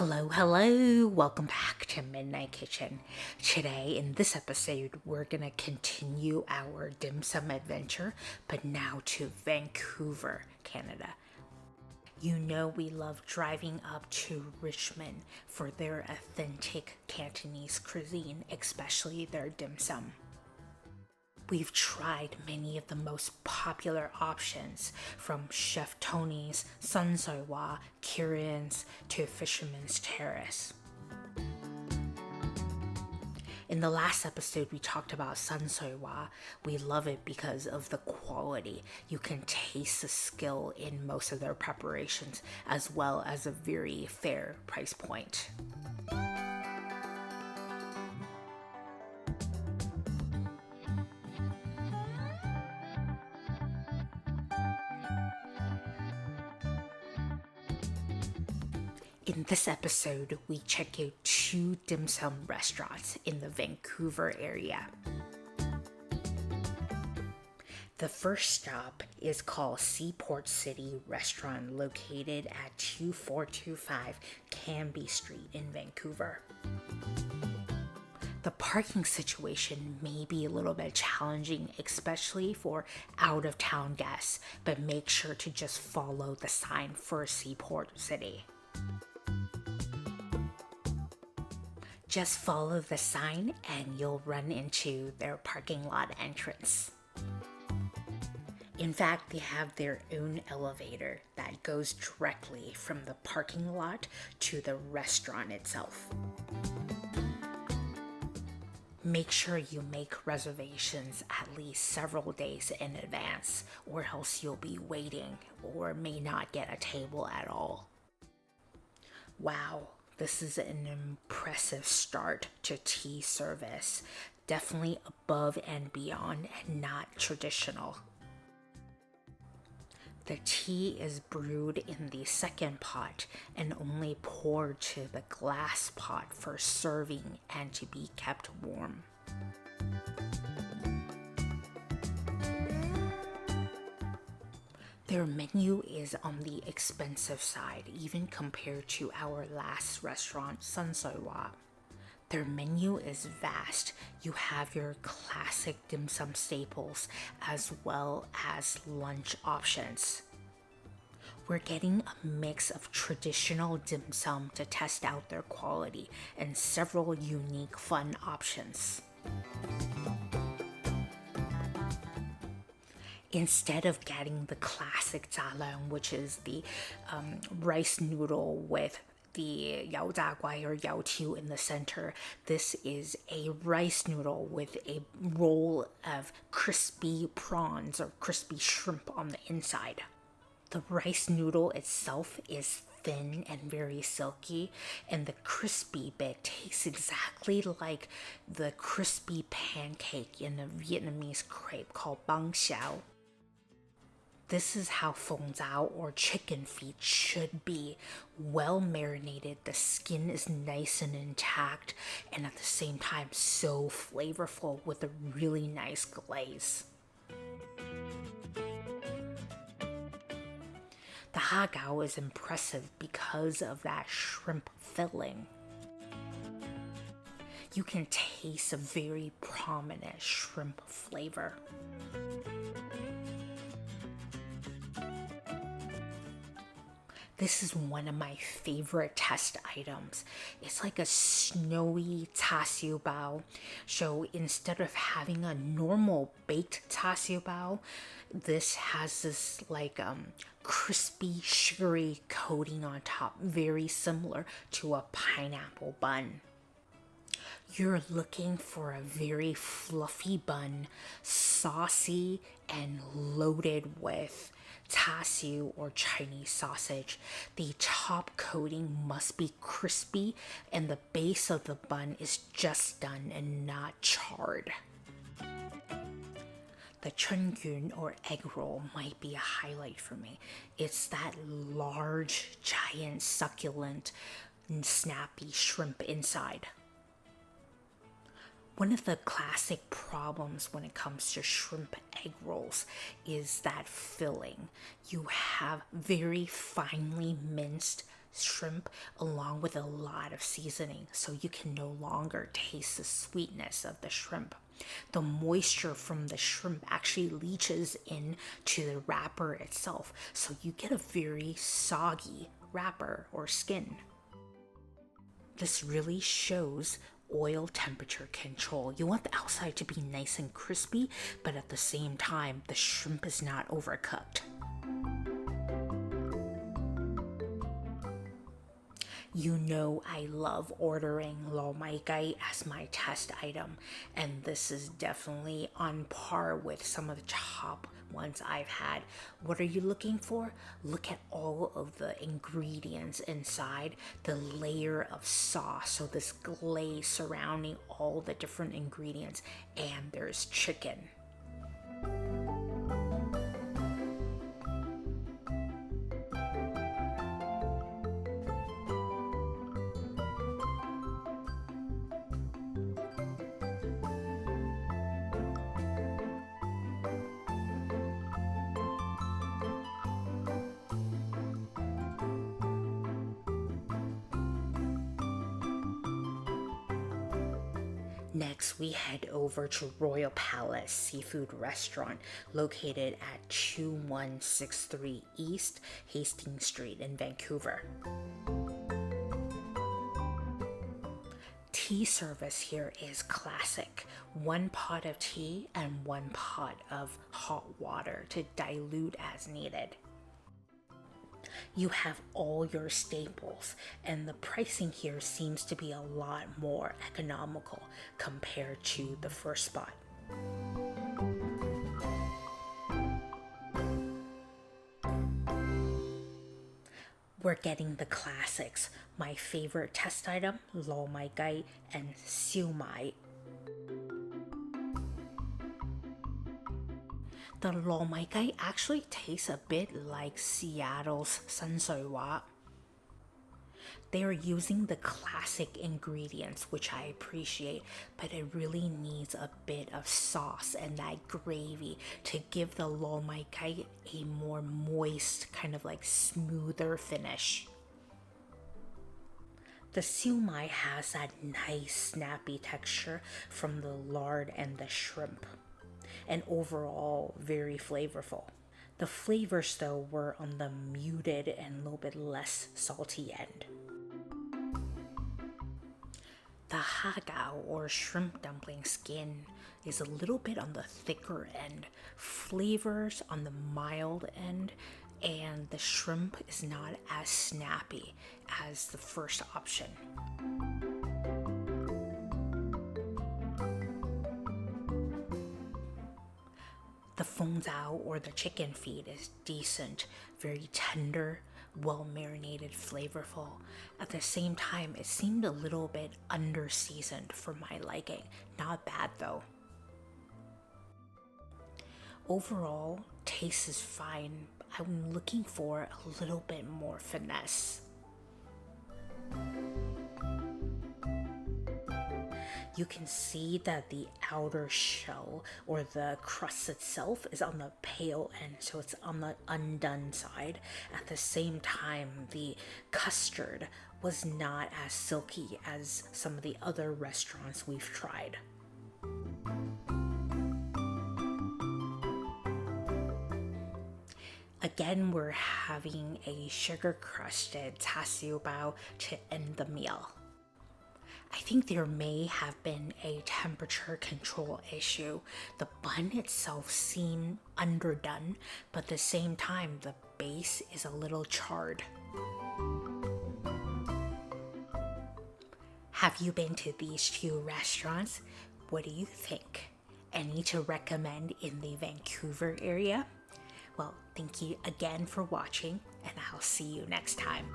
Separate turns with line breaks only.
Hello, welcome back to Midnight Kitchen. Today, in this episode, we're gonna continue our dim sum adventure, but now to Vancouver, Canada. You know we love driving up to Richmond for their authentic Cantonese cuisine, especially their dim sum. We've tried many of the most popular options, from Chef Tony's, Sun Soi Wa, Kieran's, to Fisherman's Terrace. In the last episode, we talked about Sun Soi Wa. We love it because of the quality. You can taste the skill in most of their preparations, as well as a very fair price point. In this episode, we check out 2 dim sum restaurants in the Vancouver area. The first stop is called Seaport City Restaurant, located at 2425 Canby Street in Vancouver. The parking situation may be a little bit challenging, especially for out-of-town guests, but make sure to just follow the sign for Seaport City. Just follow the sign and you'll run into their parking lot entrance. In fact, they have their own elevator that goes directly from the parking lot to the restaurant itself. Make sure you make reservations at least several days in advance, or else you'll be waiting or may not get a table at all. Wow. This is an impressive start to tea service. Definitely above and beyond and not traditional. The tea is brewed in the second pot and only poured to the glass pot for serving and to be kept warm. Their menu is on the expensive side, even compared to our last restaurant, Sun Soi Wa. Their menu is vast. You have your classic dim sum staples as well as lunch options. We're getting a mix of traditional dim sum to test out their quality and several unique fun options. Instead of getting the classic zalong, which is the rice noodle with the yao zha guai or yao tiu in the center, this is a rice noodle with a roll of crispy prawns or crispy shrimp on the inside. The rice noodle itself is thin and very silky, and the crispy bit tastes exactly like the crispy pancake in a Vietnamese crepe called bánh xèo. This is how phồng zao or chicken feet should be. Well marinated, the skin is nice and intact, and at the same time so flavorful with a really nice glaze. The hagao is impressive because of that shrimp filling. You can taste a very prominent shrimp flavor. This is one of my favorite test items. It's like a snowy char siu bao. So instead of having a normal baked char siu bao, this has this crispy, sugary coating on top, very similar to a pineapple bun. You're looking for a very fluffy bun, saucy and loaded with char siu or Chinese sausage. The top coating must be crispy and the base of the bun is just done and not charred. The chun or egg roll might be a highlight for me. It's that large, giant, succulent, snappy shrimp inside. One of the classic problems when it comes to shrimp egg rolls is that filling. You have very finely minced shrimp along with a lot of seasoning, so you can no longer taste the sweetness of the shrimp. The moisture from the shrimp actually leaches into the wrapper itself, so you get a very soggy wrapper or skin. This really shows oil temperature control. You want the outside to be nice and crispy, but at the same time, the shrimp is not overcooked. You know I love ordering lo mai gai as my test item, and this is definitely on par with some of the top ones I've had. What are you looking for? Look at all of the ingredients inside, the layer of sauce, so this glaze surrounding all the different ingredients, and there's chicken. Next, we head over to Royal Palace Seafood Restaurant, located at 2163 East Hastings Street in Vancouver. Tea service here is classic. 1 pot of tea and 1 pot of hot water to dilute as needed. You have all your staples, and the pricing here seems to be a lot more economical compared to the first spot. We're getting the classics. My favorite test item, lo mai gai and siu mai. The lo mai gai actually tastes a bit like Seattle's san sui hua. They are using the classic ingredients, which I appreciate, but it really needs a bit of sauce and that gravy to give the lo mai gai a more moist, kind of like smoother finish. The siu mai has that nice snappy texture from the lard and the shrimp, and overall very flavorful. The flavors though were on the muted and a little bit less salty end. The hagao or shrimp dumpling skin is a little bit on the thicker end, flavors on the mild end, and the shrimp is not as snappy as the first option. The feng zao or the chicken feet is decent, very tender, well marinated, flavorful. At the same time, it seemed a little bit under seasoned for my liking. Not bad though. Overall, taste is fine. I'm looking for a little bit more finesse. You can see that the outer shell or the crust itself is on the pale end, so it's on the undone side. At the same time, the custard was not as silky as some of the other restaurants we've tried. Again, we're having a sugar crusted char siu bao to end the meal. I think there may have been a temperature control issue. The bun itself seemed underdone, but at the same time, the base is a little charred. Have you been to these two restaurants? What do you think? Any to recommend in the Vancouver area? Well, thank you again for watching, and I'll see you next time.